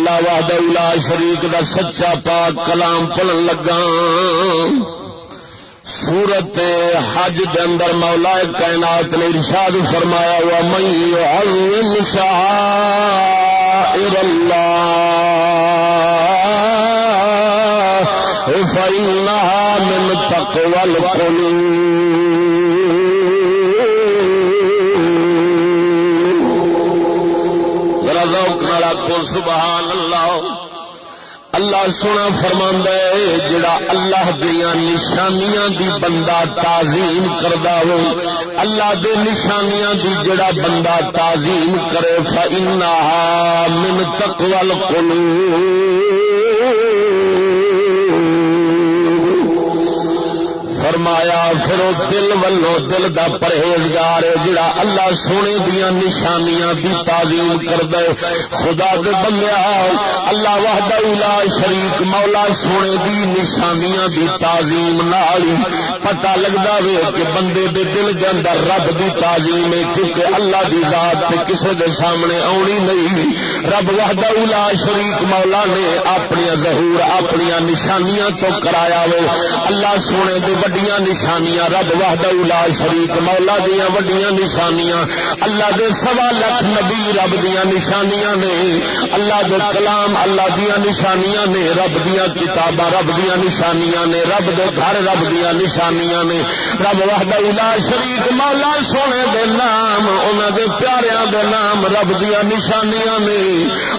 اللہ وحدہ لا شریک دا سچا پاک کلام پڑھن لگا سورت حج دے اندر مولا کائنات نے ارشاد فرمایا ومن يعظم شعائر اللہ فإنها من تقوى القلوب ذرا ذوق نال آکھو سبحان اللہ اللہ سونا فرماندا ہے جڑا اللہ دیاں نشانیاں دی بندہ تعظیم کردا ہو اللہ دے نشانیاں دی جڑا بندہ تعظیم کرے فإنها من تقوى القلوب فرمایا پھر اس دل والو دل دا پرہیزگار ہے جڑا اللہ سونے دیاں نشانیاں دی تعظیم کردا ہے خدا دے بندیا اللہ وحدہ لا شریک مولا سونے دی نشانیاں دی تعظیم نال پتہ لگدا وے کہ بندے دے دل دے اندر رب دی تعظیم ہے کیونکہ اللہ دی ذات تے کسے دے سامنے آونی نہیں رب وحدہ لا شریک مولا نے اپنی ظہور اپنی نشانیاں تو کرایا وے اللہ سونے دے وڈیاں نشانیاں رب وحدہ لا شریک مولا دیاں وڈیاں نشانیاں اللہ دے 1.25 لاکھ نبی رب دیاں نشانیاں نے اللہ دے کلام اللہ دیاں نشانیاں نے رب دیاں کتاباں رب دیاں نشانیاں نے رب دے گھر رب دیاں نشانیاں نے رب وحدہ لا شریک مولا سونے دے نام انہاں دے پیاریاں دے نام رب دیاں نشانیاں نے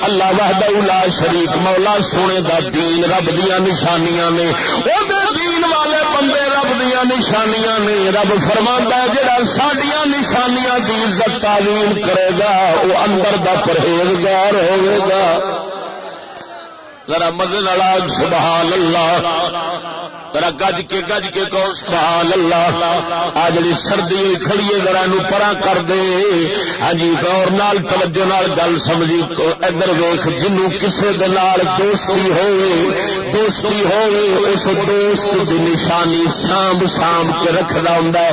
اللہ وحدہ لا شریک مولا سونے دا دین رب دیاں نشانیاں نے او دے دین والے بندے رب دیاں نشانیاں نے رب فرماندا ہے جڑا ساڈیاں نشانیاں دی عزت تعظیم کرے گا وہ اندر دا پرہیزگار ہوے گا ذرا مزے نال سبحان اللہ ذرا گج کے کہو سبحان اللہ آ جڑی سردی ہوئی کھڑی ہے ذرا نو پرا کر دے ہاں جی غور نال توجہ نال گل سمجھی ادھر ویکھ جنوں کسے دے نال دوستی ہوے اس دوست دی نشانی سامب کے رکھدا ہوندا ہے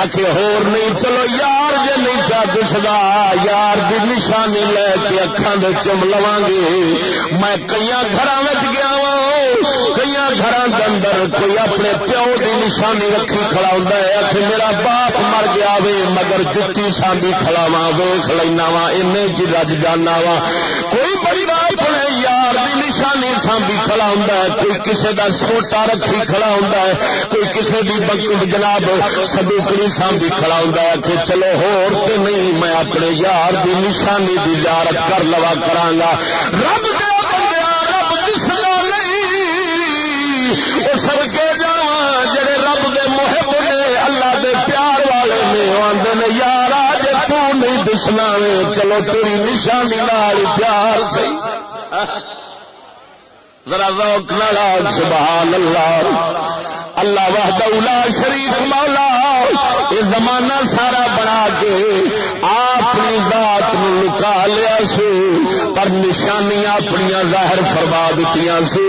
آکھے ہور نہیں چلو یار جے نہیں پیا دسدا یار دی نشانی لے کے اکھاں دے چم لواں گے میں کئی گھراں وچ گیا وا کئی گھراں دے اندر کوئی اپنے پیو دی نشانی رکھی کھڑا ہوندا ہے آکھے میرا باپ مر گیا وے مگر جتی سانبی کھڑا وا ویکھ لینا وا اینے چ رج جانا وا کوئی بڑی بات اپنے یار دی نشانی سانبی کھڑا ہوندا ہے کوئی کسے دا سوٹا رکھی کھڑا ہوندا ہے کوئی کسے دی بکر جناب صدوقڑی سانبی کھڑا ہوندا ہے کہ چلو ہور تے نہیں میں اپنے یار دی نشانی دی زیارت کر لوا کراں گا رب دے بندیا رب دسدا نہیں او سرکے جاواں جڑے رب دے محب نے اللہ دے پیار والے نے آندے نے یار اج تو نہیں دسنا وے چلو تیری نشانی نال پیار صحیح ذرا ذوق نال سبحان اللہ اللہ وحدہ لا شریک مولا یہ زمانہ سارا بنا کے اپنی ذات نو لکا لیا سو پر نشانیاں اپنی ظاہر فرما دتیاں سو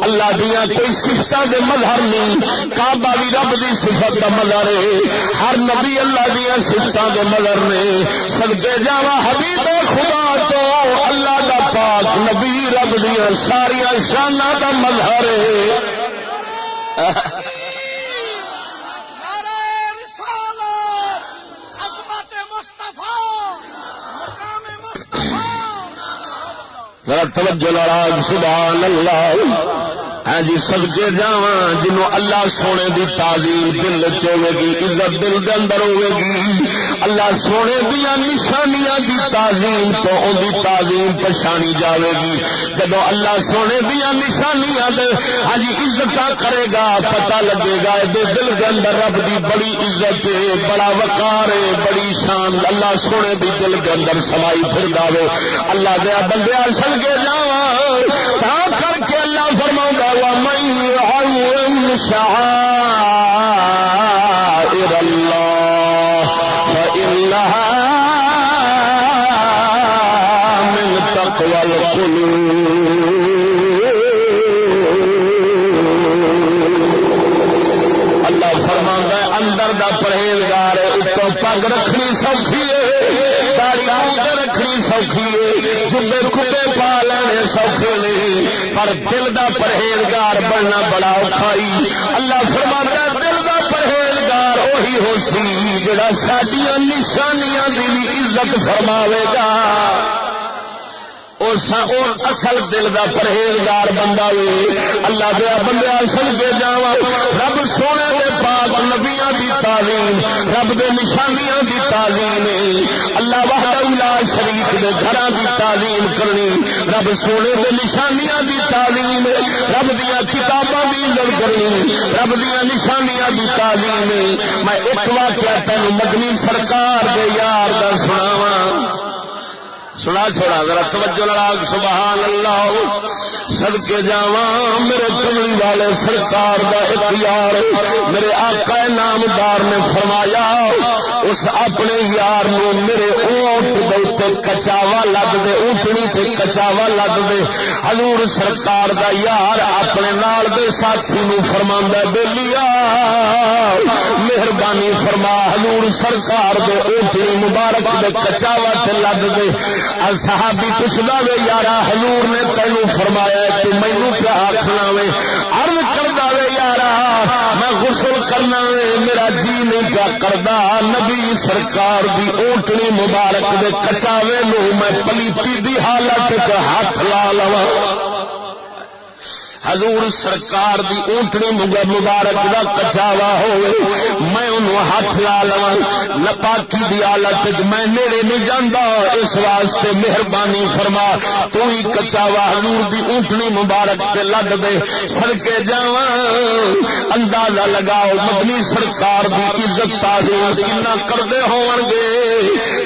اللہ دیاں کوئی صفتاں دے مظہر نہیں کعبہ بھی رب دی صفت دا مظہر ہے ہر نبی اللہ دیاں صفتاں دے مظہر نے صدقے جاواں حبیب خدا تو اللہ دا پاک نبی رب دیاں ساری شاناں دا مظہر ہے ذرا توجہ لڑا سبحان اللہ ہاں جی صدقے جاواں جنوں اللہ سونے دی تعظیم دل وچ ہوے گی عزت دل دے اندر ہوے گی اللہ سونے دیاں نشانیاں دی تعظیم تو اون دی تعظیم پہچانی جاوے گی جدوں اللہ سونے دیاں نشانیاں دے ہاں جی عزت کرے گا پتہ لگے گا دے دل دے اندر رب دی بڑی عزت ہے بڑا وقار ہے بڑی شان اللہ سونے دی دل دے اندر سمائی پھردا وے اللہ دے بندیاں صدقے جاواں تا کر کے اللہ فرماوندا ومن يعظم شعائر الله فإنها من تقوى القلوب اللہ فرماندا ہے اندر دا پرہیزگار ہے اتوں پگ رکھنی سوکھی ہے داڑھی رکھنی سوکھی سوکھی ہے، جبے کبے پا لینے سوکھے نہیں، پر دل دا پرہیزگار بننا بڑا اوکھائی۔ اللہ فرماتا ہے دل دا پرہیزگار وہی ہو سی جڑا ساڈیاں نشانیاں دی بھی عزت فرماوے گا۔ اصل دل دا پرہیزگار بندہ وے۔ اللہ دیا بندے اصل کے جاواں رب سونے دے پاک نبیاں دی تعلیم، رب دے نشانیاں دی تعلیم، اللہ وحدہ لا شریک دے گھراں دی تعلیم کرنی، رب سونے دے نشانیاں دی تعلیم، رب دیا کتاباں دی عزت کرنی، رب دیا نشانیاں دی تعلیم۔ میں ایک واقعہ تینوں مدنی سرکار دے یار دا سناواں، سنا چھوڑا ذرا توجہ لڑا سبحان اللہ۔ صدقے جاواں میرے کملی والے سرکار دا ایک یار میرے آقا نامدار نے فرمایا اس اپنے یار نو میرے اونٹ دے تے کچاوا لگ دے، اونٹنی تے کچاوا لگ دے۔ حضور سرکار دا یار اپنے نال دے ساتھی نو فرماندا بیلیا مہربانی فرما حضور سرکار دے اونٹنی مبارک دے کچاوا تے لگ دے۔ صحابی پوچھدا وے یارا حضور نے تینوں فرمایا تو مینوں کیا آکھنا وے؟ عرض کردا وے یارا میں غسل کرنا وے میرا جی نہیں کیا کردا، نبی سرکار دی اونٹنی مبارک دے کچاوے نو میں پلیتی دی حالت وچ ہاتھ لا لواں۔ حضور سرکار دی اونٹنی مبارک دا کچاوا ہوئے میں انہوں ہاتھ لا لواں، نپاکی دی حالت میں نیڑے نہیں جاندا، اس واسطے مہربانی فرما تو ہی کچاوا حضور دی اونٹنی مبارک تے لگ دے۔ سڑکے جاواں اندازہ لگاؤ مدنی سرکار دی عزت تعظیم کنا کردے ہون گے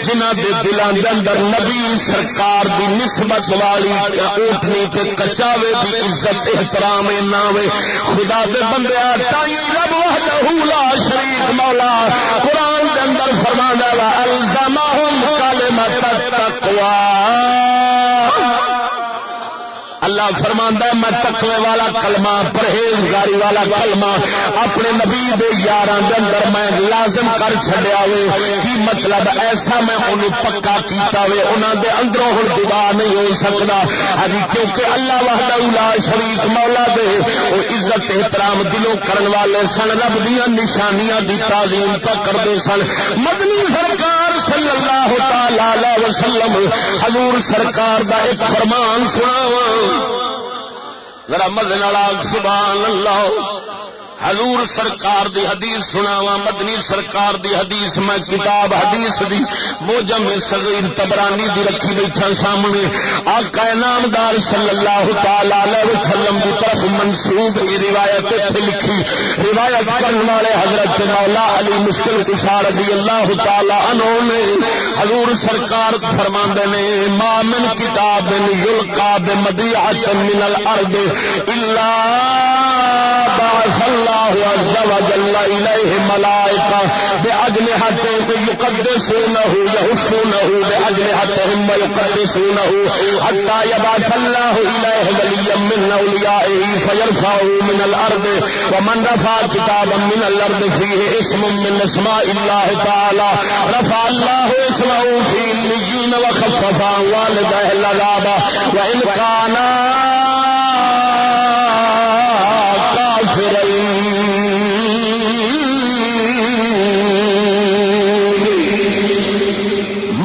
جنہاں دے دلاں دے اندر نبی سرکار دی نسبت والی اونٹنی تے کچاوے دی عزت احترام ناوے۔ خدا دے بندے تائی رب وحدہ لا شریک مولا قرآن دے اندر فرماندا ہے الزمہم کلمۃ التقوی، اللہ فرماندا ہے میں تقوی والا کلمہ پرہیزگاری والا کلمہ اپنے نبی دے یاراں دے اندر میں لازم کر چھڈیا وے۔ کی مطلب ایسا میں انہوں پکا کیتا وے انہاں دے اندروں ہن دبا نہیں ہو سکدا ہجی، کیونکہ اللہ وحدہ لا شریک مولا دے او عزت احترام دلوں کرن والے سن، رب دیاں نشانیاں دی تعظیم تک کردے سن۔ مدنی سرکار صلی اللہ تعالی علیہ وسلم حضور سرکار دا ایک فرمان سناواں ذرا مدد نال سبحان اللہ۔ حضور سرکار دی حدیث سناواں، مدنی سرکار دی حدیث میں کتاب حدیث دی موجم صغیر طبرانی دی رکھی بیٹھا سامنے، آقا نامدار صلی اللہ تعالی علیہ وسلم دی طرف منسوب یہ روایت تے لکھی، روایت کرنے والے حضرت مولا علی مشکل کشا رضی اللہ تعالی عنہ نے حضور سرکار فرماندے نے ما من کتاب یلقا بمدیعۃ من الارض الا بعث اللہ عز وجل الیہ ملائکہ باجنحۃ یقدسونہ یحفونہ باجنحتہم ویقدسونہ حتی یبعث اللہ الیہ ولیا من اولیائہ فیرفعہ من الارض ومن رفع کتابا من الارض فیہ اسم من اسماء اللہ تعالی رفع اللہ اسمہ فی اللیین وخفف عن والدہ العذاب وان کانا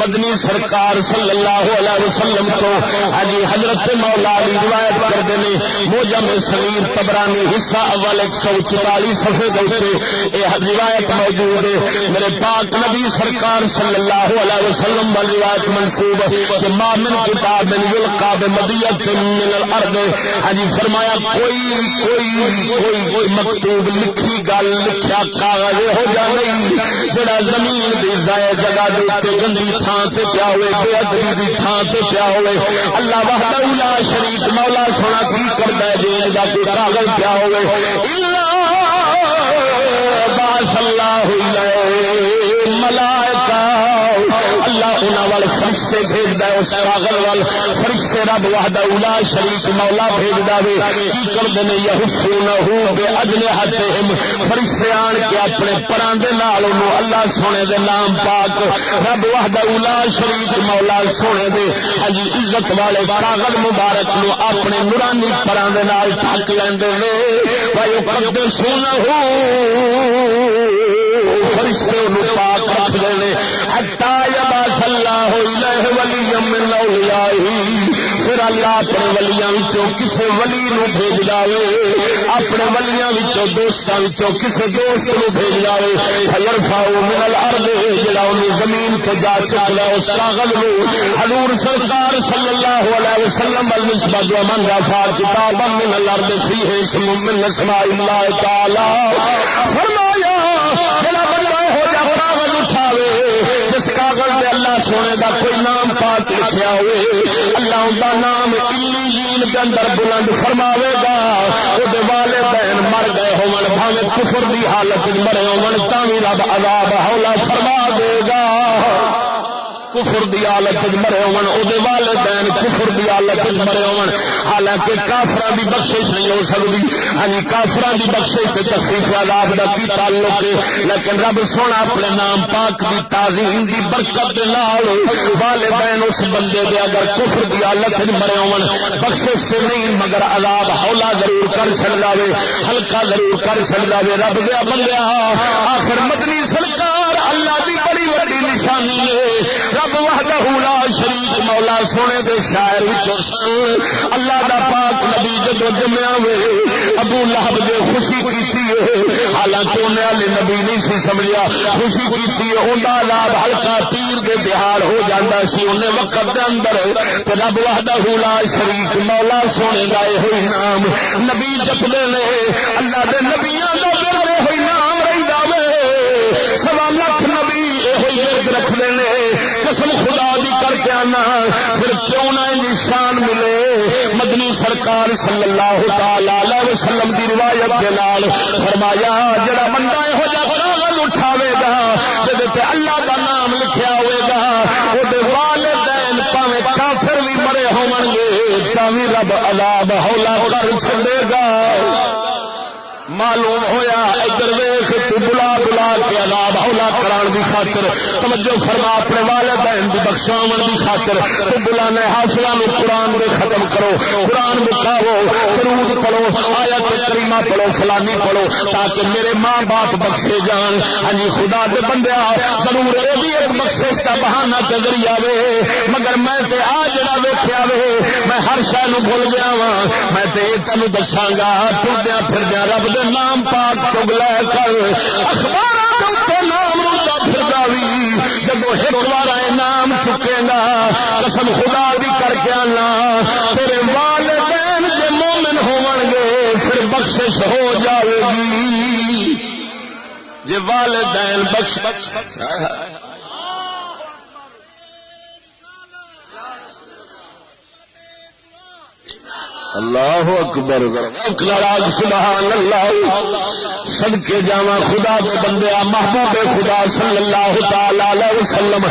مدنی سرکار صلی اللہ علیہ وسلم تو حجی حضرت مولا علی روایت کرتے ہیں موجم صغیر طبرانی حصہ اول 144 صفحے دے یہ روایت موجود ہے۔ میرے پاک نبی سرکار صلی اللہ علیہ وسلم والی روایت منسوب کہ ما من کتاب یلقا بمدیعۃ من الارض، حجی فرمایا کوئی مکتوب لکھی گل لکھیا کاغذ ہو جا نہیں جڑا زمین دی ضائع جگہ دے تے گندی تھان تے پیا ہوئے بے ادبی دی تھان تے پیا ہوئے، اللہ وحدہ لا شریک مولا سونا کی کردا ہے جے دا کوئی کاغذ پیا ہوئے الا باث اللہ الیہ ملائکہ، اللہ انہاں وال فرشتے بھیجدا ہے اس کاغذ وال فرشتے رب وحدہ لا شریک مولا بھیج دے کی کردے نے یحسونہ باجنحتہم فرشتے آن کے اپنے پراں دے نال اونوں اللہ سونے دے نام پاک رب وحدہ لا شریک مولا سونے دے ہجی عزت والے کاغذ مبارک نو اپنے نورانی پراں دے نال ڈھک لیندے نے وَيُقَدِّسُونَهُ فرشتے انہوں پاک رکھ دینے حتی یبعث اللہ الیہ ولی من اولیائہ پھر اللہ اپنے ولیاں وچوں کسے ولی نو بھیج داوے اپنے ولیاں وچوں دوستاں وچوں کسے دوست نو بھیج داوے فیرفع من الارض جڑا انہوں زمین تے جا چکلا اس کاغذ نو حضور سرکار صلی اللہ علیہ وسلم والنسبت ومن رفع کتابا من الارض فیہ اسم من اسماء اللہ تعالی فرمایا جڑا بندہ ہو جا کاغذ اٹھاوے جس کاغذ میں اللہ سونے دا کوئی نام پاک لکھیا ہوئے اللہ دا نام علیین دے اندر بلند فرماوے گا او دے والدین مر گئے ہون بھاویں کفر دی حالت وچ مرے ہون تاں وی رب عذاب ہولا فرما دے گا کفر دی حالت مرے ہون او دے والدین کفر دی حالت مرے ہون حالانکہ کافراں دی بخشش نہیں ہو سکدی ہاں جی کافراں دی بخشش تے تخفیف عذاب دا کی تعلق ہے لیکن رب سونا اپنے نام پاک دی تعظیم دی برکت دے نال والدین اس بندے دے اگر کفر دی حالت مرے ہون بخشش سے نہیں مگر عذاب ہولا ضرور کر چھڑدا وے ہلکا ضرور کر چھڑدا وے رب دے بندیا آخر مدنی سرکار اللہ دی بڑی وڈی نشانی ہے رب وحدہ لا شریک مولا سونے دے شاعر وچوں سن اللہ دا پاک نبی جدو جمیا وے ابو لہب دے خوشی کیتی ہے حالانکہ انہیں علی نبی نہیں سی سمجھیا خوشی کیتی ہے اوندا عذاب ہلکا تیر دے دہاڑ ہو جاندا سی انہیں وقت دے اندر تے رب وحدہ لا شریک مولا سونے دا ہوئی نام نبی جپدے نے اللہ دے نبیاں دا ورد ہوئی نام رہندا وے سوا لاکھ نبی ہوئی ورد رکھدے نے قسم خدا دی کر کے آنا پھر کیوں نہ ان شان ملے مدنی سرکار صلی اللہ تعالی علیہ وسلم دی روایت کے نال فرمایا جڑا بندہ ہو جا کاغذ اٹھاوے گا جدے تے اللہ دا نام لکھیا ہوئے گا او دے والدین پاویں کافر بھی مرے ہون گے تاں وی رب عذاب ہولا کر چھڈے گا معلوم ہویا ادھر ویکھ تو بلا بلا کے عذاب ہولا کران دی خاطر توجہ فرما اپنے والدین دی بخشاون دی خاطر تو بلانے حافظاں نو قرآن دے ختم کرو قرآن مکھاؤ درود پڑھو آیت کریمہ پڑھو فلانی پڑھو تاکہ میرے ماں باپ بخشے جان ہاں جی خدا دے بندیا ضرور اے بھی ایک بخشش دا بہانہ تے ذریعہ وے مگر میں تے آ جڑا ویکھیا وے میں ہر شے نو بھول گیا واں میں تے تینوں دساں گا ٹردیاں پھردیاں رب دے نام پاک چگ لے کر اخبار نام رکھتا پھردا وی جب ایک بار نام چکے گا قسم خدا دی کر کے آنا تیرے والدین جے مومن ہون گے پھر بخشش ہو جائے گی جے والدین بخش اللہ اکبر سبحان اللہ صدقے جاواں خدا دے بندیا محبوب خدا صلی اللہ تعالی علیہ وسلم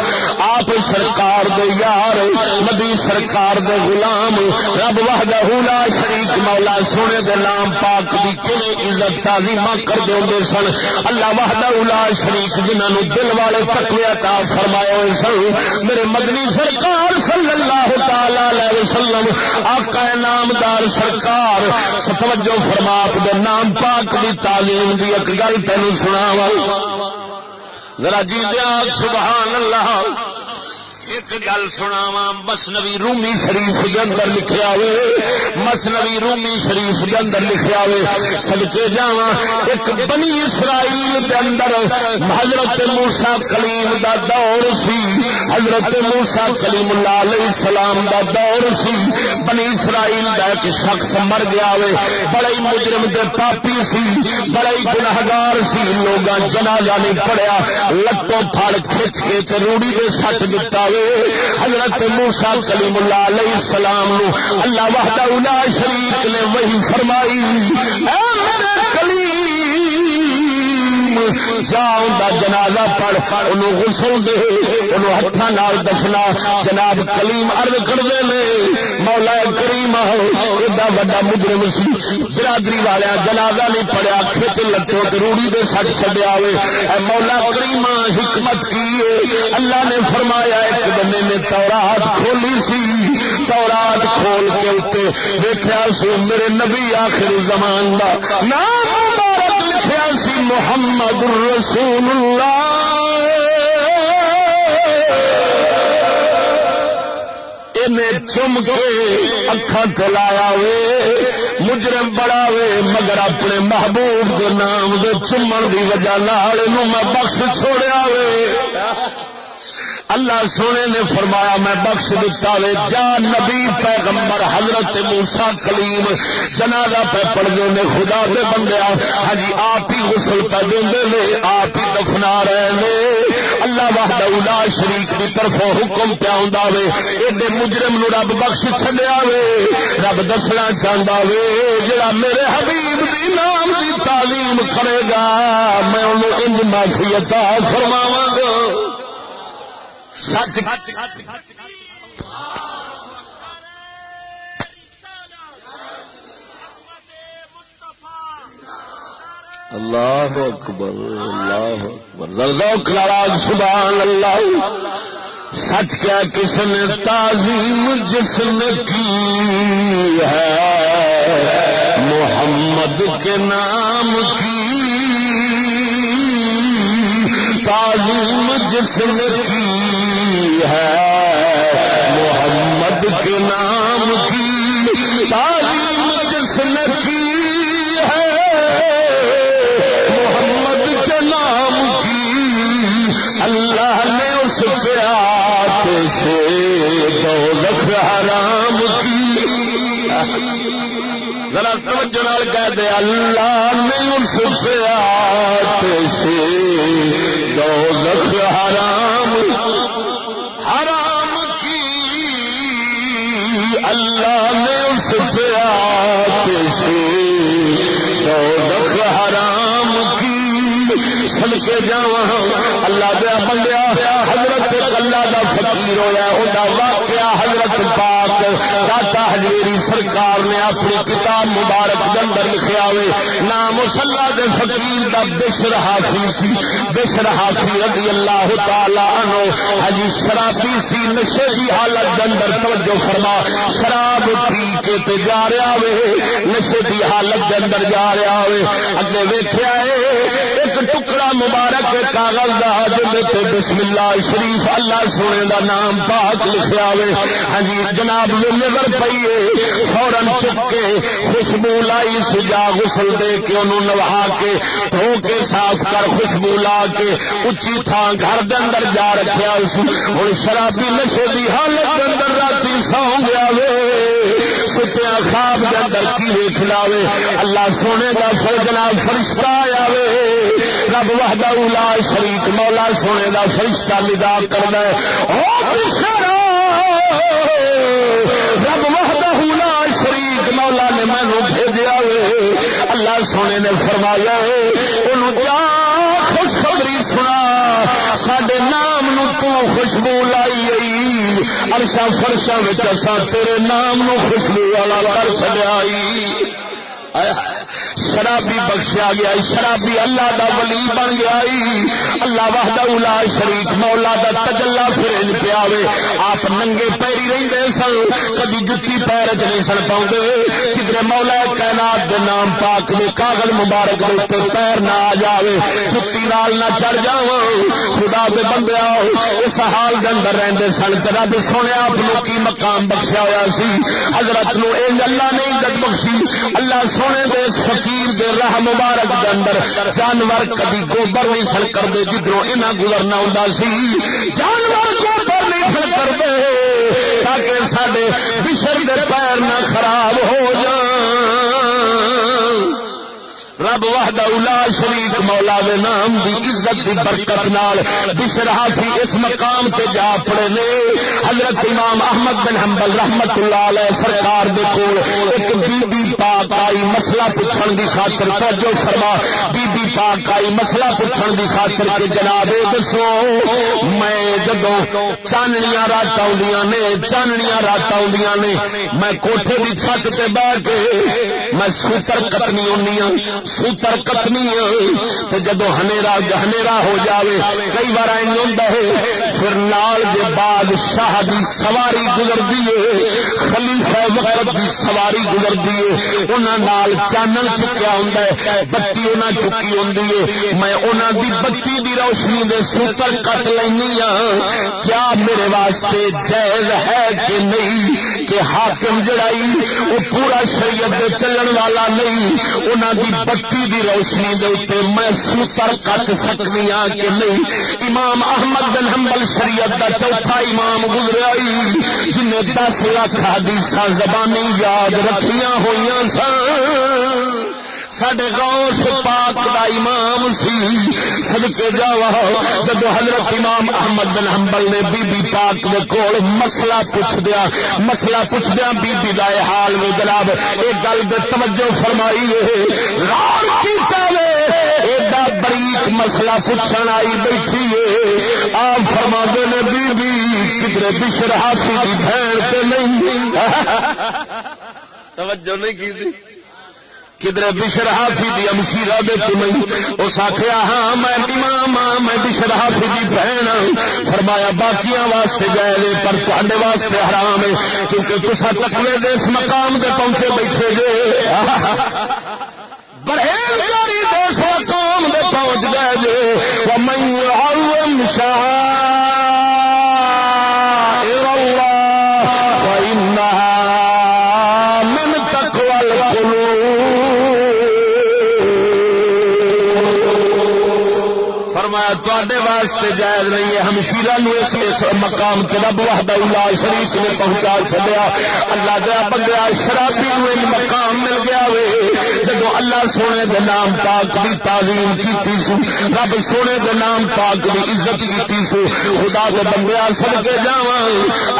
آپ سرکار دے یار نبی سرکار دے غلام رب وحدہ لا شریک مولا سونے دے نام پاک دی کیویں عزت تعظیم کردے ہوندے سن اللہ وحدہ لا شریک جنہاں نو دل والے تقوی عطا فرمائے ہوئے سن میرے مدنی سرکار صلی اللہ تعالی علیہ وسلم آقا نامدار سرکار توجہ فرما دے نام پاک دی تعلیم دی ایک گل تینوں سناواں ذرا جی دیا سبحان اللہ ایک گل سناواں مثنوی رومی شریف کے اندر لکھیا ہوئے مثنوی رومی شریف کے اندر لکھیا ہوئے سچے جاواں ایک بنی اسرائیل کے اندر حضرت موسیٰ کلیم دا دور سی حضرت موسیٰ کلیم اللہ علیہ السلام دا دور سی بنی اسرائیل دا ایک شخص مر گیا ہوئے بڑا ہی مجرم دے پاپی سی بڑا ہی گناہگار سی لوگاں جنازہ نہیں پڑیا لتوں پھاڑ کھچ کے تے روڑی دے سٹ دتا حضرت موسیٰ کلیم اللہ علیہ السلام نو اللہ وحدہ لا شریک نے وہی فرمائی اے میرے کلیم جا اوندا جنازہ پڑھ انہوں غسل دے انہوں ہتھاں نال دفنا جناب کلیم عرض کردے نے مولا کریم ایڈا وڈا مجرم سی برادری والے جنازہ نہیں پڑھیا کھچ لٹو تے روڑی دے سٹ چھڈیا ہوئے اے مولا کریم حکمت کی اللہ نے فرمایا ایک دن نے تورات کھولی سی تورات کھول کے اتنے دیکھا سو میرے نبی آخر زمان دا نام مبارک لکھیا سی محمد رسول اللہ چم کے اکھاں تلایا وے مجرم بڑا وے مگر اپنے محبوب کے نام دے چمن دی وجہ نال میں بخش چھوڑیا وے اللہ سونے نے فرمایا میں بخش دیتا وے جا نبی پیغمبر حضرت موسیٰ کلیم جنازہ پہ پڑھنے نے خدا دے بندیا ہجی آپ ہی غسل پہ دیندے نے آپ ہی دفنا رہے نے اللہ وحدہ لا شریک دی طرفوں حکم پیا ہوندا وے ایڈے مجرم نو رب بخش چھڈیا وے رب دسنا چاہندا وے جڑا میرے حبیب دی نام دی تعظیم کرے گا میں انہوں انج معافی عطا فرماواں گا سچ اللہ اکبر اللہ اکبر ذوق لڑاگ سبحان اللہ سچ کیا کس نے تعظیم جس نے کی ہے محمد کے نام کی تعظیم جس نے کی ہے محمد کے نام کی تعظیم جس نے کی ہے محمد کے نام کی اللہ نے اس پہ آتش دوزخ حرام کی ذرا توجہ نال کہہ دے اللہ نے اس پہ آتش دوزخ حرام کی اللہ نے اس پہ آتش دوزخ حرام کی سن کے جاواں اللہ دیا بندیا حضرت اللہ دا فقیر ہویا اوندا واقعہ حضرت پاک داتا حجویری سرکار نے اپنی کتاب مبارک دے اندر لکھیا ہوئے نام مصلا دے فقیر دا بشر حافی سی بشر حافی رضی اللہ تعالی عنہ حجی شرابی سی نشے دی حالت دے اندر توجہ فرما شراب پی کے تے جا رہا وے نشے دی حالت دے اندر جا رہا وے اگے ویکھیا اے ایک ٹکڑا مبارک کاغذ دا جے تے بسم اللہ شریف اللہ سونے دا نام پاک لکھیا ہوئے ہاں جی جناب نظر پئیے فوراً چک کے خوشبو لائی سجا غسل دے کے انہوں نوہا کے دھو کے صاف کر خوشبو لا کے اچھی تھان گھر دے اندر جا رکھیا ہن شرابی نشے دی حالت دے اندر راتی سو گیا وے ستیا خواب دے اندر کی ویکھنا وے اللہ سونے دا جناب فرشتہ آیا وے رب وحدہ لا شریک مولا سونے دا فرشتہ ندا کرنا ہے رب وحدہ لا شریک مولا نے مینو بھیجا وے اللہ سونے نے فرمایا انہوں جا خوشخبری سنا ساڈے نام نو تو خوشبو لائی عرشاں فرشاں وچ اساں تیرے نام نو خوشبو والا کر چھڈیا شرابی بخشیا گیا شرابی اللہ دا ولی بن گیا اللہ وحدہ لا شریک مولا دا تجلا پھر پیا آپ ننگے پیری رہندے سن کدی جتی پیر چ نہیں سن پاؤندے کدھر مولا کائنات دے نام پاک دے کاغذ مبارک دے تے پیر نہ آ جاوے جتی نال نہ چڑھ جاواں خدا دے بندیا اس حال دے اندر رہندے سن تے رب سونے آپ نو کی مقام بخشیا ہویا سی حضرت نو اے اللہ نے عزت بخشی اللہ سونے دے فقیر دے راہ مبارک دے اندر جانور کدی گوبر نہیں سن کردے جدھروں انہاں گزرنا ہوندا سی جانور گوبر نہیں سن کردے تاکہ ساڈے بشر دے پیر نہ خراب ہو جان رب وحدہ لا شریک مولا دے نام دی عزت دی برکت نال بشر حافی اس مقام تے جا پڑے نے. حضرت امام احمد بن حنبل رحمت اللہ علیہ سرکار دے کول ایک بی بی پاک آئی مسئلہ پوچھن دی خاطر. توجہ فرما, بی بی پاک آئی مسئلہ پوچھن دی خاطر کہ جناب دسو میں جدوں چاننیاں رات آؤندیاں نے میں کوٹھے دی چھت تے بیٹھ کے میں سوتر کتنی ہونی ہوں تے جدو ہنیرا ہو جاوے کئی بار پھر نال دے بادشاہ دی سواری گزرتی ہے, خلیفہ وقت دی سواری گزرتی ہے, انہاں نال چانن چکیا ہوندا ہے, بتی انہاں چکی ہوندی ہے, میں انہاں دی بتی دی روشنی دے سوتر کٹ لینی ہاں. کیا میرے واسطے جائز ہے کہ نہیں کہ حاکم جڑائی وہ پورا شریعت دے چلن والا نہیں, انہاں دی بتی دی روشنی دے اوتے میں سوتر کٹ سکتی ہاں کہ نہیں. امام احمد بن حنبل شریعت دا چوتھا امام گزریا جن 10 لاکھ حدیثاں زبانی یاد رکھیاں ہوئیاں سن. ساڈے غوث پاک دا امام سی صدقے جاوا. جدو حضرت امام احمد بن حنبل نے بی بی پاک دے کول مسئلہ پوچھدیا بی بی دا حال میں جناب ایک گل دے توجہ فرمائی ہے, غور کیتا وے ایڈا بریک مسئلہ پوچھن آئی بیٹھی ہے. آپ فرماندے نے بی بی کدھر بشر حافی دی بہن تے نہیں توجہ نہیں کی کدھر بشر حافی دی امشیرہ دے تو نہیں. اس آخیا ہاں میں امام ہاں, میں بشر حافی دی بہن ہوں. فرمایا باقیاں واسطے جائے پر تہاڈے واسطے حرام ہے کیونکہ تساں تقوی دے اس مقام تے پہنچے بیٹھے جے. پرہیزگاری دوست مقام دے پہنچ گئے جے. ومن يعظم شعائر اللہ فإنہا من تقوی القلوب. فرمایا تواڈے واسطے جائز نہیں ہے ہمشیرہ نو اس مقام تے رب وحدہ لا شریک نے پہنچا چھڈیا. اللہ دے بندیا شرابی نو ایک مقام مل گیا وے جدو اللہ سونے دے نام پاک دی تعظیم کیتی سو, رب سونے دے نام پاک دی عزت کیتی سو. خدا دے بندیا صدقے جاواں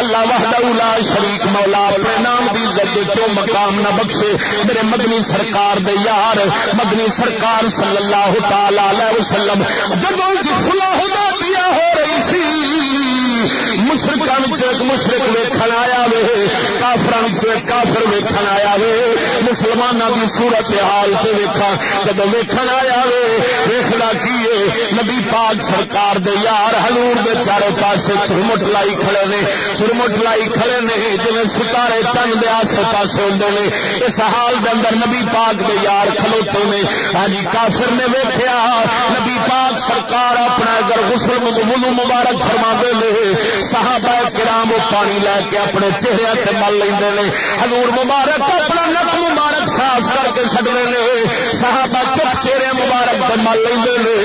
اللہ وحدہ لا شریک مولا اپنے نام دی عزت دے کیوں مقام نہ بخشے. میرے مدنی سرکار دے یار مدنی سرکار صلی اللہ تعالی علیہ وسلم جدو صلح حدیبیہ ہو رہی سی مشرکان ایک مشرک ویکھن آیا وے, کافراں ایک کافر ویکھن آیا وے, مسلماناں دی صورت حال تے ویکھا جدوں ویکھن آیا وے ویکھدا کی ہے نبی پاک سرکار دے یار حضور دے چارے پاسے چرمٹ لائی کھڑے نے جویں ستارے چند دے آسے پاسے ہوندے نے. اس حال دے اندر نبی پاک دے یار کھلوتے نے. ہاں جی کافر نے ویکھیا نبی پاک سرکار اپنا اگر غسل وضو مبارک فرماندے نے, صحابہ کرام وہ پانی لے کے اپنے چہرے تے مل لیندے نے. حضور مبارک اپنا نک مبارک صاف کر کے چھڈنے نے, صحابہ چپ چہرے مبارک تے مل لیندے نے.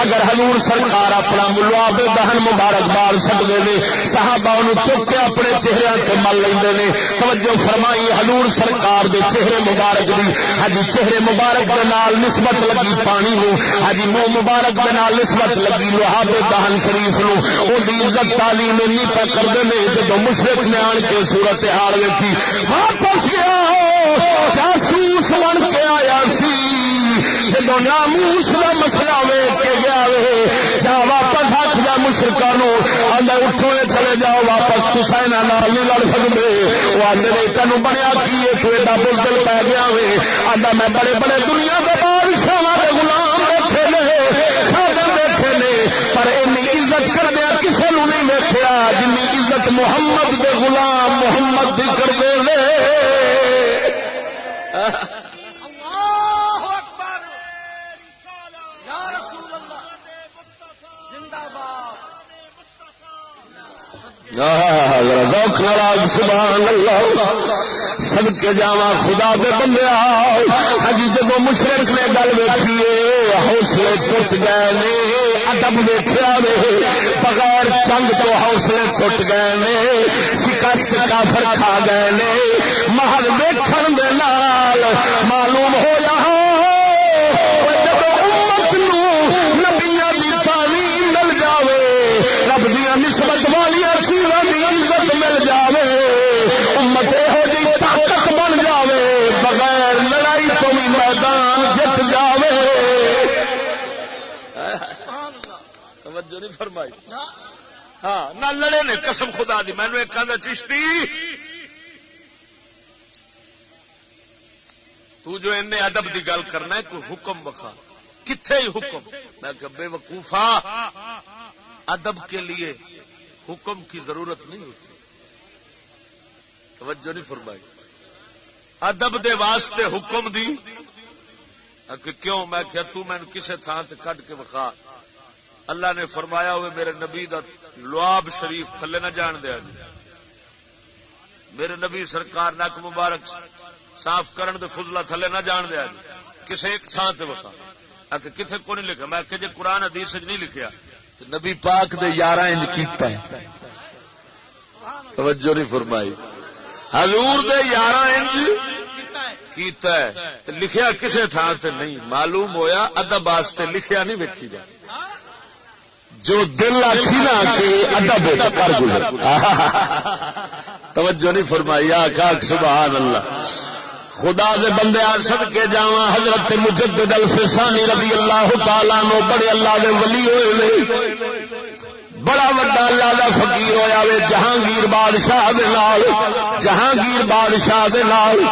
اگر حضور سرکار اپنا لعاب دہن مبارک بال چھڈنے نے, صحابہ انہوں چپ کے اپنے چہرے تے مل لیندے نے. توجہ فرمائی حضور سرکار دے چہرے مبارک دی ہجی چہرے مبارک دے نال نسبت لگی پانی نو, ہجی منہ مبارک دے نال نسبت لگی لعاب دہن شریف نو. اون دی عزت تعلیم نہیں پہ کرتے ہیں. جب مشرق نے آن کے صورت حال ویکھی واپس گیا جاسوس بن کے آیا سی. جب ناموس کا مسئلہ ویچ کے گیا جا واپس ہاتھ جا مشرقوں آدھا اٹھو چلے جاؤ واپس تصا یہاں نہیں لڑ سکتے. وہ آدھے نہیں تینوں بنیا کی ہے تو ایڈا بزدل پی گیا وے. آدھا میں بڑے بڑے دنیا کے بادشاہ کے غلام بیٹھے نے خادم بیٹھے نے پر اینی عزت کردیا کسی نے نہیں ویکھیا جن عزت محمد دے غلام محمد دی کر دے لے. سبحان اللہ صدقے جاواں خدا دے بندیا. ہجی جدو مشرک نے گل ویکھی حوصلے ٹوٹ گئے نے, ادب ویکھیا وے بغیر چنگ تو حوصلے ٹوٹ گئے نے, شکست کافر کھا گئے نے. محل ویکھن دے نال معلوم ہو جا توجہ نہیں فرمائی. ہاں نہ لڑے نے قسم خدا دی. مینوں ایک کہندا چشتی تو جو ان ادب دی گل کرنا ہے کوئی حکم وکھا. کتھے ہی حکم؟ میں کہ بے وقوفا ادب کے لیے حکم کی ضرورت نہیں ہوتی. توجہ نہیں فرمائی. ادب دے واسطے حکم دی کہ کیوں؟ میں کیا تو میں کسے تھان تے کڈ کے وکھا. اللہ نے فرمایا ہوئے میرے نبی دا لعاب شریف تھلے نہ جان دیا جی. میرے نبی سرکار نک مبارک صاف کرن دے فضلہ تھلے نہ جان دیا جی. کسے ایک تھان تے وکھا. کہ کتنے کو نہیں لکھا؟ میں کہ جی قرآن حدیث نہیں لکھیا تو نبی پاک دے 11 انج کیتا ہے. توجہ نہیں فرمائی. حضور دے 11 انج کیتا ہے تو لکھیا کسے تھان تے نہیں. معلوم ہویا ادب واسطے لکھیا نہیں ویکھی جا. جو دل آکھی نا کہ ادب کر گزر. توجہ نہیں فرمائی. آکھا سبحان اللہ. خدا دے بندے صد کے جاواں حضرت مجدد الفسانی رضی اللہ تعالی عنہ بڑے اللہ دے ولی ہوئے نے. بڑا وڈا اللہ دا فقیر ہویا وے. جہانگیر بادشاہ دے نال جہانگیر بادشاہ دے نال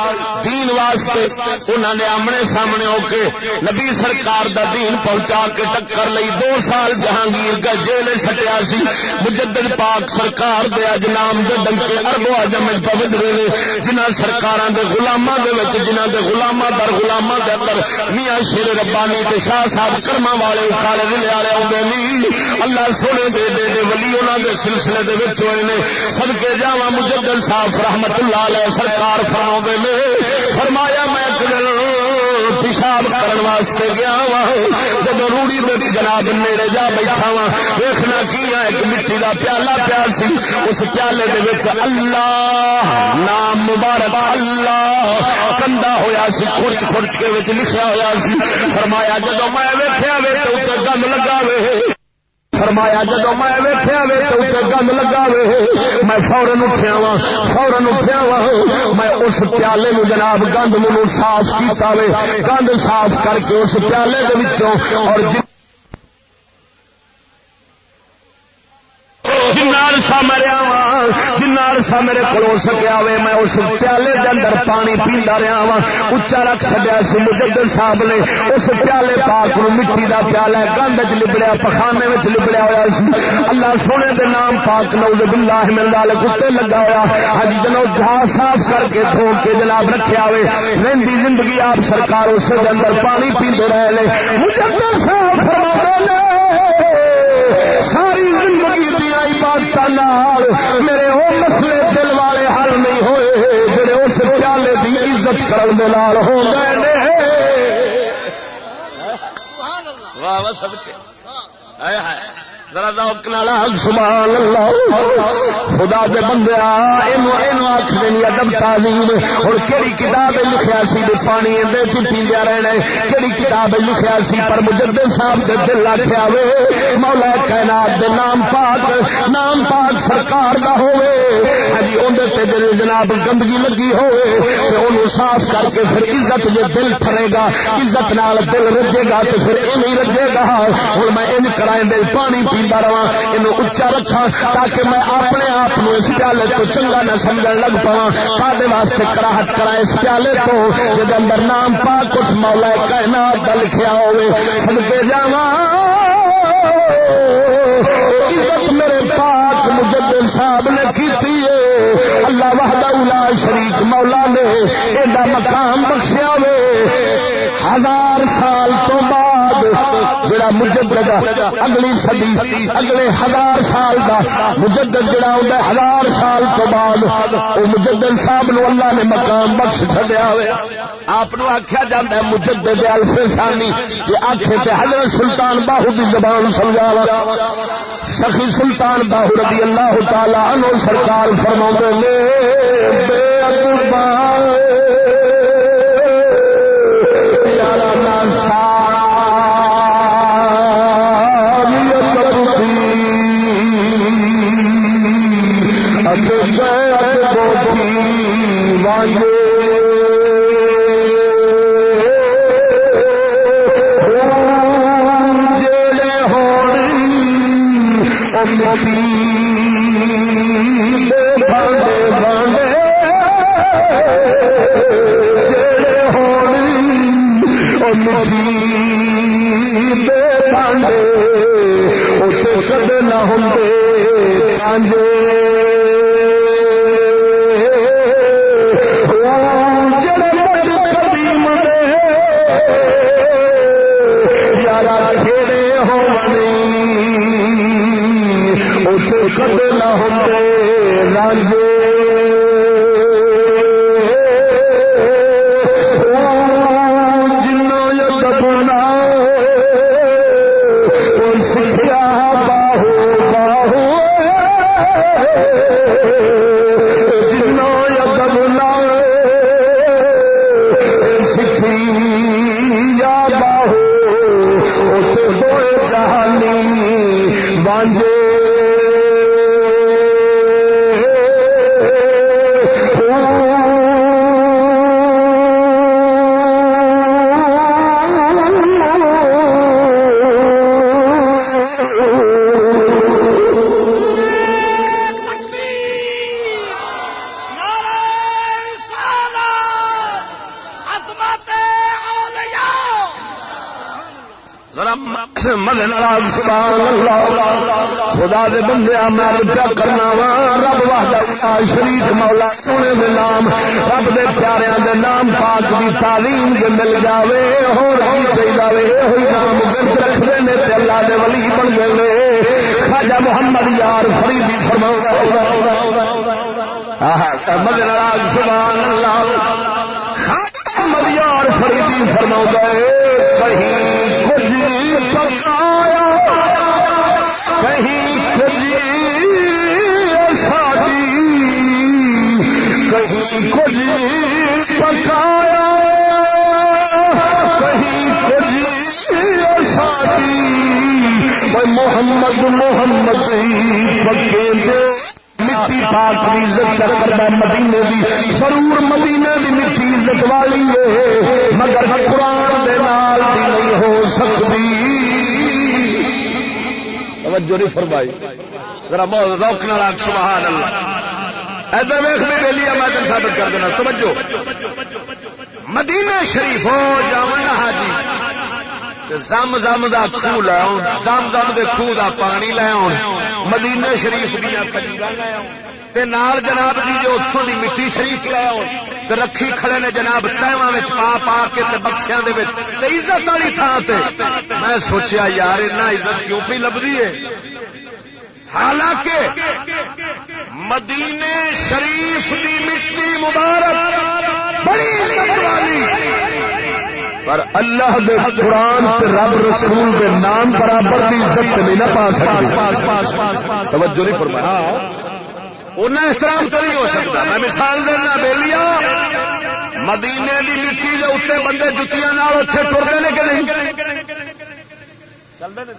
دین واسطے انہاں نے آمنے سامنے ہو کے نبی سرکار دا دین پہنچا کے ٹکر لئی. 2 سال جہانگیر کا جیل سٹیا سی. مجدد پاک سرکار دے اج نام دے ڈنکے ارب و عجم وچ پوج رہے نے. جنہاں سرکاراں دے غلاماں دے وچ جنہاں دے غلاماں در غلاماں دے اندر میاں شیر ربانی تے شاہ صاحب کرماں والے اکھاڑے دے والے اوندے نہیں. اللہ سونے دے ولی انہاں دے سلسلے دے وچ ہوئے نے. صدقے جاواں مجدد صاحب رحمت اللہ علیہ سرکار فرماوندے نے فرمایا میں ایک دن پیشاب کرن واسطے گیا وا. جب روڑی دے جناب نیڑے جا بیٹھا وا ویکھنا کیا ایک مٹی دا پیالہ پیا سی. اس پیالے دے وچ اللہ نام مبارک اللہ کندا ہویا سی. کھرچ کھرچ کے وچ لکھیا ہویا سی. فرمایا جدوں میں ویکھیا وے تے اوتے گند لگا وے. فرمایا جدو میں ویکھیا وے تو تے گند لگا وے. میں فورن اٹھیا وا میں اس پیالے نو جناب گند نو صاف کیتا وے. گند صاف کر کے اس پیالے دے وچوں اور جنہ عرصہ میرے کولوں سکیا وے میں اس پیالے دے اندر پانی پیندا رہا وا. اچا رکھ چھڈیا سی مجدد صاحب نے اس پیالے پاک نو. مٹی دا پیالہ گند وچ لبڑیا پخانے وچ لبڑیا ہویا سی. اللہ سونے دے نام پاک نعوذ باللہ من ذالک کتے لگا ہویا. ہج جنو جہاں صاف کر کے دھو کے جناب رکھیا وے. رہندی زندگی آپ سرکار اس دے اندر پانی پیندے رہے نے. مجدد صاحب فرماتے نے ساری زندگی دی عبادتاں نال میرے او مسئلے دل والے حل نہیں ہوئے جڑے اس پیالے دی عزت کرن دے نال ہو گئے نے. واہ واہ سب کے ہائے ہائے ذرا ذوق نال سبحان اللہ. خدا دے بندیا اینو آکھدے نہیں ادب تعظیم. ہن کیڑی کتاب لکھیا سی پانی اندے چ پیندیا رہنا ہے. کیڑی کتاب لکھیا سی پر مجدد صاحب دے دل آکھیا وے مولا کائنات دے نام پاک سرکار دا ہوے. ہاں جی اون تے جناب گندگی لگی ہوے تے اونوں صاف کر کے پھر عزت جے دل پھرے گا عزت نال دل رجے گا تے پھر ایویں رجے گا. ہن میں ان کرائیں دے پانی پیندا رہا اینو اچا رکھا تاکہ میں اپنے آپ اس پیالے تو چنگا نہ سمجھن لگ پواں. کادے واسطے کراہت کرا اس پیالے تو جے اندر نام پاک اس مولا کائنات دا لکھیا ہوے. صدقے جاواں عزت میرے پاک مجدد صاحب نے کیتی ہے. اللہ وحدہ لا شریک مولا نے ایڈا مقام بخشیا وے. 1000 سال تو بعد جڑا مجدد اگلی صدی اگلے 1000 سال دا مجدد جڑا ہوندا 1000 سال تو بعد او مجدد صاحب نو اللہ نے مقام بخش چھڈیا ہوئے. آپ نو آکھیا جاندا ہے مجدد الفسانی. جے آکھے تے حضرت سلطان باہو دی زبان سمجھاوا. سخی سلطان باہو رضی اللہ تعالی عنہ سرکار فرماندے نے بے ادب مٹی بھانڈے بھانڈے جڑے ہونی او مٹی دے بھانڈے اتے کدے نہ ہوندے سانجے کدے نہ ہوندے رانجے جنوں ادب نہ او سکھیا باہو باہو جنوں ادب نہ سکھیا باہو اوتے ہوئے جہانی وانجے خدا دے بندے میں پیا کرنا وا رب وحدہ شریف مولا سونے دے نام رب دے پیاریاں دے نام پاک دی تعلیم جو مل جاوے ہور کی چاہیے ہوئی نام گرد رکھتے ہیں تے اللہ دے ولی بن گئے خواجہ محمد یار فریدی فرماؤ مد ناراض سبحان اللہ خواجہ محمد یار فریدی فرماؤ گئے کہیں کچھ پکایا کہیں کچھ شادی کہیں کچھ پکایا کہیں کچھ شادی محمد محمد پکے دے مٹی پاک کی عزت کرتا مدینے دی ضرور مدینے دی مٹی عزت والی ہے مگر قرآن دے نال دی نہیں ہو سکتی توجہ نہیں فرمائی ذرا ذوق نال آکھ سبحان اللہ ادھر ویکھ میں ویلی میں تن ثابت کر دینا توجہ مدینہ شریف ہو جاون حاجی زم زم دا کھو لے آؤ زم زم دے کھو دا پانی لے آؤ مدینہ شریف دیا کجیراں لے آؤ تے نال جناب جی جو اتھوں دی مٹی شریف لے آؤ تے رکھی کھڑے نے جناب تہواں وچ پا پا کے تے بکسیاں دے وچ تے عزت والی تھاں تے میں سوچیا یار اتنا عزت کیوں پی لبدی ہے حالانکہ مدینے شریف دی مٹی مبارک بڑی عزت والی پر اللہ دے قرآن تے رب رسول دے نام برابر دی عزت نہیں نہ پا سکتے توجہ نہیں فرمایا انہیں احترام تو نہیں ہو سکتا میں مثال دینا بیلیا مدینے دی مٹی دے اتنے بندے جتیاں نال اوتھے ٹرتے نے کہ نہیں چلتے نے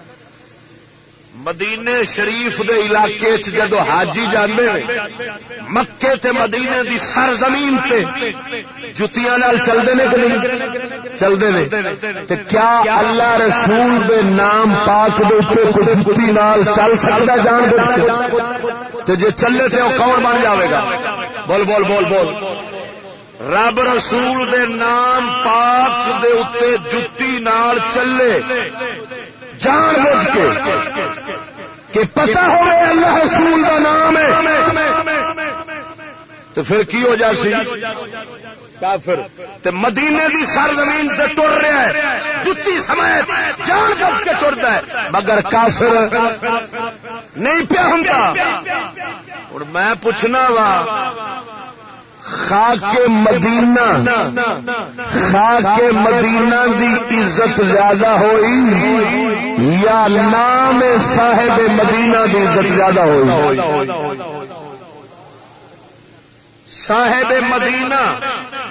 مدینے شریف دے علاقے چ جدو حاجی جاندے نے مکے تے مدینے دی سرزمین تے جتیاں نال چلدے نے کہ نہیں چلدے نے تے کیا اللہ رسول دے نام پاک دے اوپر کوئی جتی نال چل سکدا جان بوجھ کے تے جے چلے تے او کون بن جاوے گا بول بول بول بول رب رسول دے نام پاک دے اوپر جتی نال چلے جان بوجھ کے کہ پتہ ہوئے اللہ رسول کا نام ہے تو پھر کی ہو جاسی کافر تے مدینے دی سرزمین تے ٹر رہا ہے جتی سمیت جان بوجھ کے ٹرتا ہے مگر کافر نہیں پیا ہوندا اور میں پوچھنا وا خاک مدینہ دی عزت زیادہ ہوئی یا نام صاحب مدینہ دی عزت زیادہ ہوئی صاحب مدینہ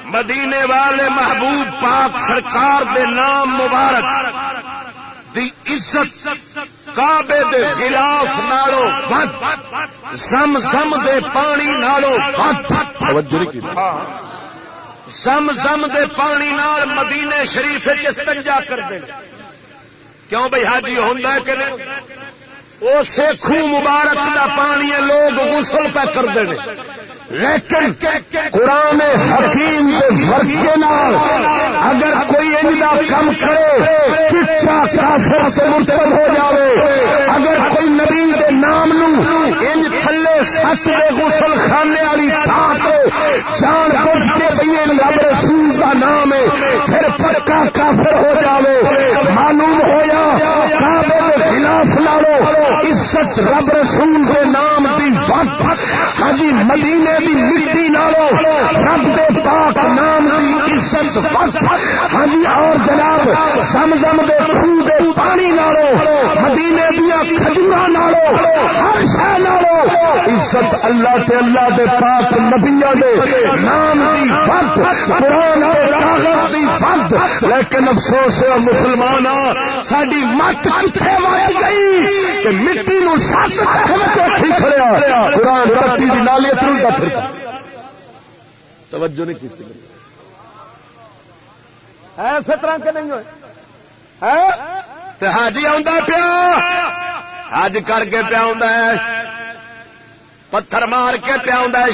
مدینے والے محبوب پاک سرکار دے نام مبارک دی عزت کعبے دے غلاف نالو ود زم زم دے پانی نالو ود زم زم دے پانی نال مدینے شریف استنجا کر دے کیوں بھائی حاجی ہوندا ہے کہ نہیں اسے خوں مبارک دا پانی لوگ غسل پہ کرتے ہیں، لیکن قرآن حکیم کے ورکے نال اگر کوئی انجا کم کرے چچا کافر سے مرتد ہو جاوے، اگر کوئی نبی دے نام نو انج تھلے سس دے غسل خانے والی تھان تے جان بوجھ کے بھئی رب رسول دا نام ہے پھر پکا کافر ہو جاوے، معلوم ہویا کعبے دے خلاف لالو عزت رب رسول دے نام دی وقت ہاں جی مدینے دی مٹی نالو رب دے پاک نام دی عزت وقت ہاں جی اور جناب زمزم دے خون دے پانی نالو مدینے دیا کھجوراں نالو ہر شے نالو عزت اللہ تے اللہ دے پاک نبیاں دے نام دی وقت قرآن دے کاغذ دی وقت، لیکن افسوس ہے مسلماناں ساڈی مت کتھے وڑ گئی کہ مٹی نو سچ رکھی کھڑیا قرآن رتی دی نالی چلتا پھرتا، توجہ نہیں کی ایسے طرح کے نہیں ہوئے تو حاجی آندا پیا حج کر کے پیا پتھر مار کے پیا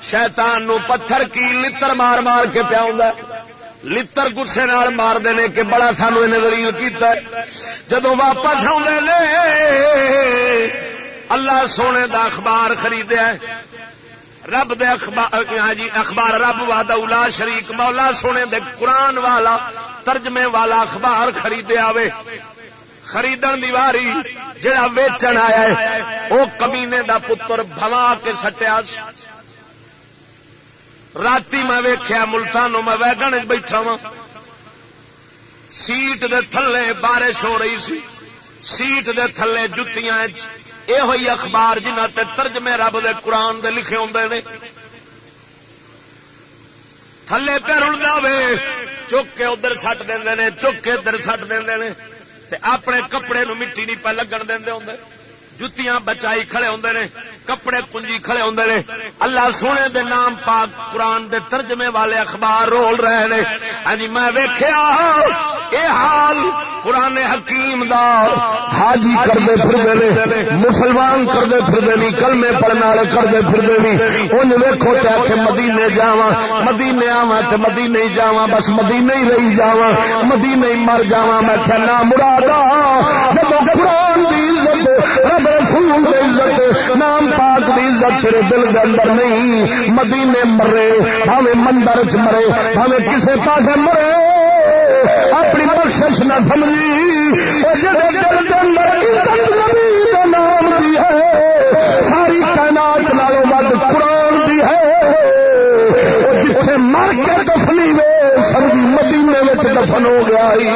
شیطان نو پتھر کی لتر مار مار کے پیا لتر گسے نال مار دینے کہ بڑا سانو انہیں دلیل کیتا ہے، جدو واپس آدھے نے اللہ سونے دا اخبار خریدیا ہے، رب دے اخبار ہاں جی اخبار رب وحدہ لا شریک مولا سونے دے قرآن والا ترجمے والا اخبار خریدے آوے، خریدن دی واری جڑا ویچن آیا ہے او کمینے دا پتر بھوا کے سٹیا، راتی میں ویکھیا ملتانوں میں ویگن بیٹھا وا، سیٹ دے تھلے بارش ہو رہی سی، سیٹ دے تھلے جتیاں یہ ہوئی اخبار جنہ تے ترجمے رب دے قرآن دے لکھے ہوندے نے، تھلے پہ رلدا وے چک کے ادھر سٹ دیندے نے، چک کے ادھر سٹ دیندے نے تے اپنے کپڑے نو مٹی نہیں پہ لگن دیندے ہوندے، جتیاں بچائی کھڑے ہوندے نے، کپڑے کنجی کھڑے ہوندے نے، اللہ سونے دے نام پاک قرآن دے ترجمے والے اخبار رول رہے نے، ہاں جی میں ویکھیا اے حال قرآن حکیم دا حاجی کردے پھردے نے، مسلمان کردے پھردے نہیں، کلمے پڑھنے والے کردے پھردے نہیں، انج ویکھو تے کہ مدینے جاواں مدینے آواں تے مدینے ہی جاواں بس مدینے ہی رہی جاواں مدینے ہی مر جاواں، میں کہ نا مرادا جب قرآن دی عزت رب رسول دی عزت نام پاک دی عزت تیرے دل دے اندر نہیں، مدینے مرے بھاویں مندر چ مرے بھاویں کسے پاسے مرے اپنی بخشش نہ سمجھی، جڑے دل دے اندر عزت نبی دے نام دی ہے ساری کائنات نالوں ود قرآن دی ہے، جتھے مر کے دفنی وے سمجھی مدینے وچ دفن ہو گیا ہی۔